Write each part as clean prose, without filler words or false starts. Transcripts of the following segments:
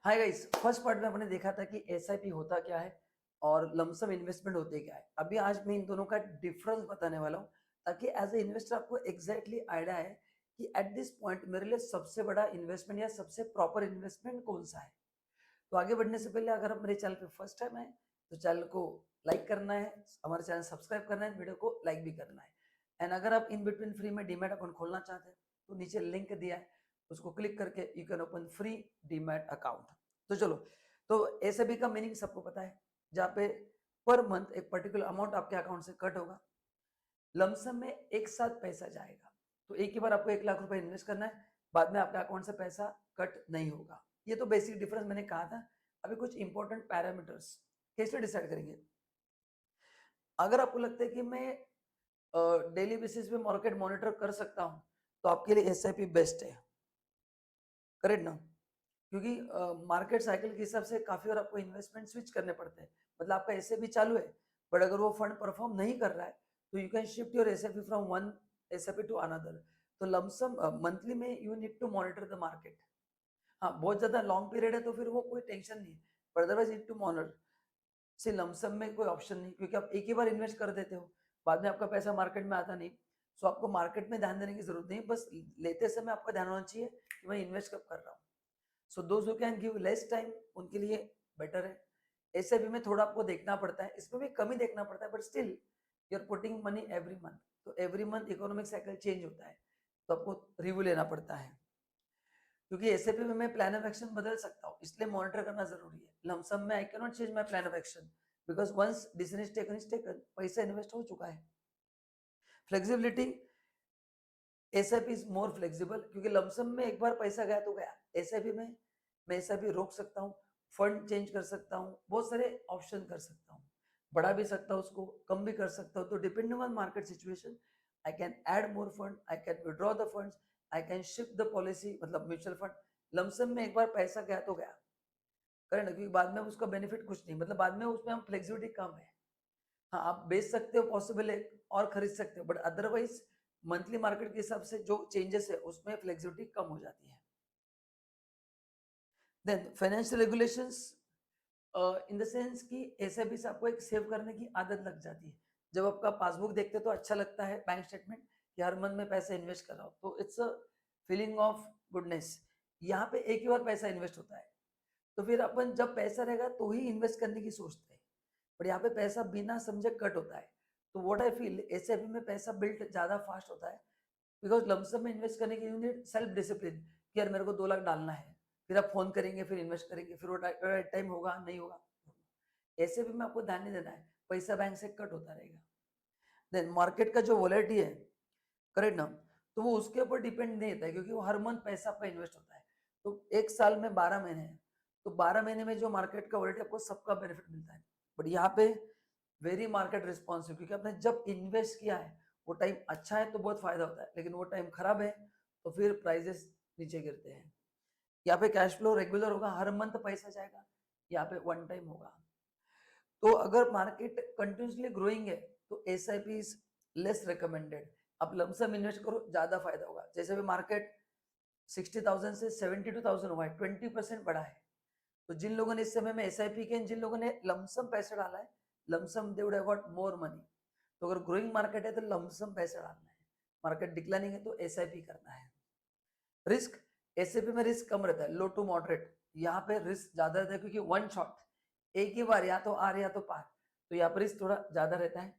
Hi guys, first part में हमने देखा था कि एसआईपी होता क्या है और लमसम इन्वेस्टमेंट होते क्या है। अभी आज मैं इन दोनों का डिफरेंस बताने वाला हूँ ताकि एज ए इन्वेस्टर आपको एग्जैक्टली आइडिया है कि एट दिस पॉइंट मेरे लिए सबसे बड़ा इन्वेस्टमेंट या सबसे प्रॉपर इन्वेस्टमेंट कौन सा है। तो आगे बढ़ने से पहले अगर आप मेरे चैनल पे फर्स्ट टाइम है तो चैनल को लाइक करना है, हमारे चैनल सब्सक्राइब करना है, वीडियो को लाइक भी करना है। एंड अगर आप इन बिटवीन फ्री में डीमैट अकाउंट खोलना चाहते हैं तो नीचे लिंक दिया है, उसको क्लिक करके you can open free demat account. तो चलो, तो एसआईपी का मीनिंग सबको पता है, जहाँ पे पर मंथ एक पर्टिकुलर अमाउंट आपके अकाउंट से कट होगा, लमसम में एक साथ पैसा जाएगा। तो एक ही बार आपको 1 लाख रुपए इन्वेस्ट करना है, बाद में आपके अकाउंट से पैसा कट नहीं होगा। ये तो बेसिक डिफरेंस मैंने कहा था। अभी कुछ इंपॉर्टेंट पैरामीटर्स कैसे डिसाइड करेंगे। अगर आपको लगता है कि मैं डेली बेसिस पे मार्केट मॉनिटर कर सकता हूँ तो आपके लिए एसआईपी बेस्ट है, करेक्ट ना। क्योंकि मार्केट साइकिल के हिसाब से काफी बार आपको इन्वेस्टमेंट स्विच करने पड़ते हैं। मतलब आपका एसआईपी चालू है बट अगर वो फंड परफॉर्म नहीं कर रहा है तो you can shift your SIP from one SIP to another. तो लमसम मंथली में you need to monitor the market. हाँ, बहुत ज्यादा लॉन्ग पीरियड है तो फिर वो कोई टेंशन नहीं है, पर अदरवाइज नीड टू मॉनिटर। से लमसम में कोई ऑप्शन नहीं, क्योंकि आप एक ही बार इन्वेस्ट कर देते हो, बाद में आपका पैसा मार्केट में आता नहीं। सो आपको मार्केट में ध्यान देने की जरूरत नहीं, बस लेते समय आपका ध्यान होना चाहिए कि मैं इन्वेस्ट कब कर रहा हूँ। So those who can give less time उनके लिए बेटर है। ऐसे भी में थोड़ा आपको देखना पड़ता है, इसमें भी कम ही देखना पड़ता है, but still you are putting money every month. तो every month economic cycle change होता है तो आपको रिव्यू लेना पड़ता है। क्योंकि एसआईपी में मैं प्लान ऑफ एक्शन बदल सकता हूँ, इसलिए मॉनिटर करना जरूरी है। लमसम में I can not change my plan of action because once decision is taken, पैसा इन्वेस्ट हो चुका है। Flexibility, SIP is more flexible क्योंकि लमसम में एक बार पैसा गया तो गया। एसआईपी में मैं एसआईपी रोक सकता हूँ, फंड चेंज कर सकता हूँ, बहुत सारे ऑप्शन कर सकता हूँ, बढ़ा भी सकता हूँ, उसको कम भी कर सकता हूँ। तो depending on market situation I can add more fund, I can withdraw the funds, I can shift the policy. मतलब म्यूचुअल फंड लमसम में एक बार पैसा गया तो गया, करेक्ट, क्योंकि बाद में उसका बेनिफिट कुछ नहीं, मतलब बाद में उसमें हम फ्लेक्सिबिलिटी कम है। हाँ, आप बेच सकते हो, पॉसिबल है, और खरीद सकते हो, बट अदरवाइज मंथली मार्केट के हिसाब से जो चेंजेस है उसमें फ्लेक्सिबिलिटी कम हो जाती है। Then financial regulations, in the sense कि एसआईपी से आपको एक सेव करने की आदत लग जाती है। जब आपका पासबुक देखते हो तो अच्छा लगता है, बैंक स्टेटमेंट, कि हर मंथ में पैसा इन्वेस्ट कर रहा हूँ, तो it's a feeling of goodness. यहाँ पे एक ही बार पैसा इन्वेस्ट होता है, तो फिर अपन जब पैसा रहेगा तो ही इन्वेस्ट करने की सोचते हैं, बट यहाँ पे पैसा बिना समझे कट होता है। तो व्हाट आई फील, एसआईपी में पैसा बिल्ड ज्यादा फास्ट होता है बिकॉज लमसम में इन्वेस्ट करने के यूनिट सेल्फ डिसिप्लिन, कि यार मेरे को 2 लाख डालना है, फिर आप फोन करेंगे, फिर इन्वेस्ट करेंगे, फिर वो टाइम होगा नहीं होगा। ऐसे भी में आपको ध्यान नहीं देना है, पैसा बैंक से कट होता रहेगा। देन मार्केट का जो वॉलेटिलिटी है, करेक्ट ना, तो वो उसके ऊपर डिपेंड नहीं होता है क्योंकि वो हर मंथ पैसा आपका इन्वेस्ट होता है। तो एक साल में 12 महीने हैं, तो 12 महीने में जो मार्केट का वॉलेटिलिटी आपको सबका बेनिफिट मिलता है। बट यहाँ पे वेरी मार्केट रिस्पॉन्सिव, क्योंकि आपने जब इन्वेस्ट किया है वो टाइम अच्छा है तो बहुत फायदा होता है, लेकिन वो टाइम खराब है तो फिर प्राइजेस नीचे गिरते हैं। यहाँ पे कैश फ्लो रेगुलर होगा, हर मंथ पैसा जाएगा, यहाँ पे वन टाइम होगा। तो अगर मार्केट कंटिन्यूसली ग्रोइंग है तो S I P is less recommended. आप लमसम इन्वेस्ट करो, ज्यादा फायदा होगा। जैसे भी मार्केट 60,000 से 72,000 हुआ है, 20% बढ़ा है, तो जिन लोगों ने इस समय में एस आई पी के, जिन लोगों ने लमसम पैसा डाला है, lump sum they would have got more money. तो अगर ग्रोइंग मार्केट है तो लमसम पैसा डालना है, मार्केट डिक्लाइनिंग है तो एस आई पी करना है। रिस्क, एस आई पी में रिस्क कम रहता है, लो टू मॉडरेट। यहाँ पे रिस्क ज्यादा रहता है क्योंकि वन शॉट, एक ही बार या तो आर या तो पार, तो यहाँ पर रिस्क थोड़ा ज्यादा रहता है।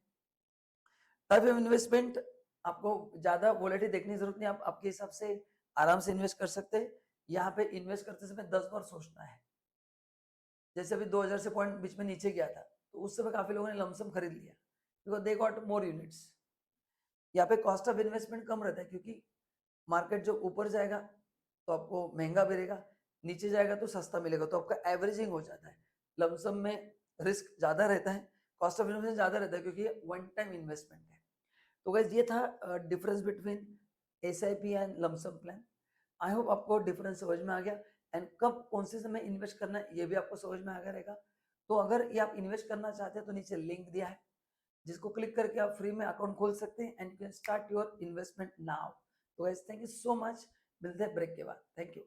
टाइप ऑफ इन्वेस्टमेंट, आपको ज्यादा वोलेटिलिटी देखने की जरूरत नहीं, आप आपके हिसाब से आराम से इन्वेस्ट कर सकते हैं। यहाँ पे इन्वेस्ट करते समय 10 बार सोचना है। जैसे अभी 2000 से पॉइंट बीच में नीचे गया था तो उस समय काफी लोगों ने लमसम खरीद लिया because they got more units. यहाँ पे कॉस्ट ऑफ इन्वेस्टमेंट कम रहता है क्योंकि मार्केट जो ऊपर जाएगा तो आपको महंगा मिलेगा, नीचे जाएगा तो सस्ता मिलेगा, तो आपका एवरेजिंग हो जाता है। लमसम में रिस्क ज्यादा रहता है, कॉस्ट ऑफ इन्वेस्टमेंट ज्यादा रहता है क्योंकि वन टाइम इन्वेस्टमेंट है। तो गाइस ये था difference between S I P and lump sum plan. I hope आपको डिफरेंस समझ में आ गया, एंड कब कौन से समय इन्वेस्ट करना है ये भी आपको समझ में आ गया रहेगा। तो अगर ये आप इन्वेस्ट करना चाहते हैं तो नीचे लिंक दिया है, जिसको क्लिक करके आप फ्री में अकाउंट खोल सकते हैं and you can start your investment now. तो guys thank you so much, मिलते हैं ब्रेक के बाद, थैंक यू।